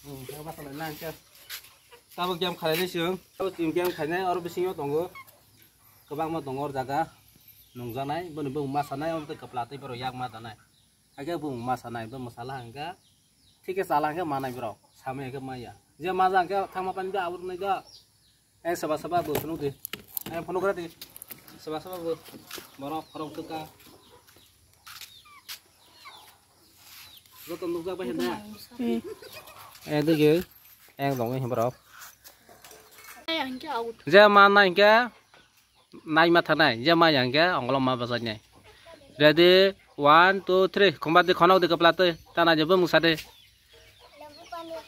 Bắt đầu lên chưa? Tao bưng kem khai lên sướng. Tao tìm kem khai này ở bên sinh hoạt tongo. Các bạn mà tongo jaga nung janai, bên bưng masanai om tu kepelati baru yang mata nai. Agak bưng masanai tu masalah angka. ठीक है साला के माना ब्रो सामने के माया जे माजा के थांग मापान दा आवर नै दा ए सबा सबा बोसनु दे ए फोन करे दे सबा सबा बो बरो फरक तका जो तुम नुगा पे ना ए दे के ए दong ए ब्रो जे माना के नाइ माथा नाइ जे माया के अंगलो मा बसा नै रेडी 1 2 3 खंबा दे खनक दे कपलाते ताना जेबो मुसा दे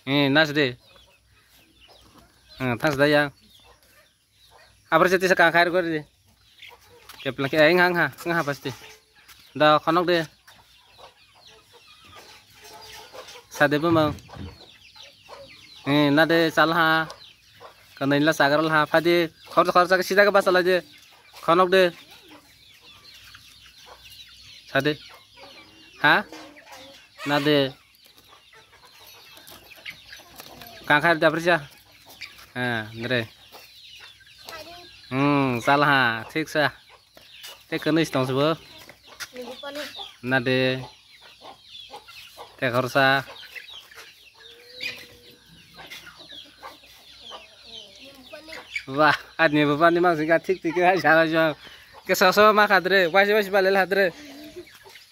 nas deh, tas daya. Apa sih tisa kangkar gue deh? Keplak ngah pasti. Dah konok deh. Sade bemang. Nade salah. Karena inilah sagar lah. Padi khor ke sida ke basal aja. Konok deh. Sade. Hah? Nade. Kangkar dah bersih, nere, salah, ठीक सा, ते करने इस्तेमाल सुबह, नदे, ते खरसा, wah, आदमी बाबा नि मांग सिंगा ठीक है जाना जो, केसासो मा खादरे, वाइस बाले खादरे,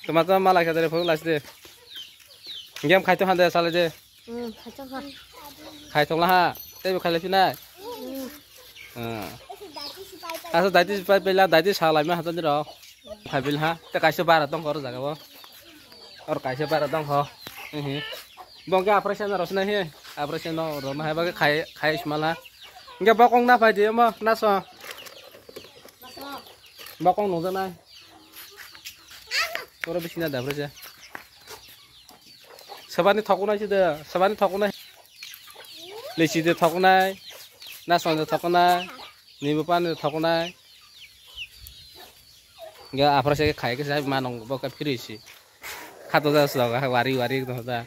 टमाटो माला खादरे फुल लास्टे, गेम खाई तो खादरे साले जे, खाई तो लहा, ते खाई लेकिन ना, asal tadi supaya bela tadi salah mah hatan jero, खाई बिल हा, ते कैसे बारह तंग करो जागा वो, और कैसे बारह तंग हो, बंगे ऑपरेशन रसना है, ऑपरेशन रोना है बागे खाई इसमाला, इंगे बकong ना पाई दिया मah, naso, bकong नोज़ा ना, orang bisnya dah berja, sebani thakuna sih dah, sebani thakuna lesi deh thakuna, naso deh thakuna, nibupan deh thakuna, enggak apa sih kayak saya manong bawa pirisi, kata dah sudah wari gitu dah.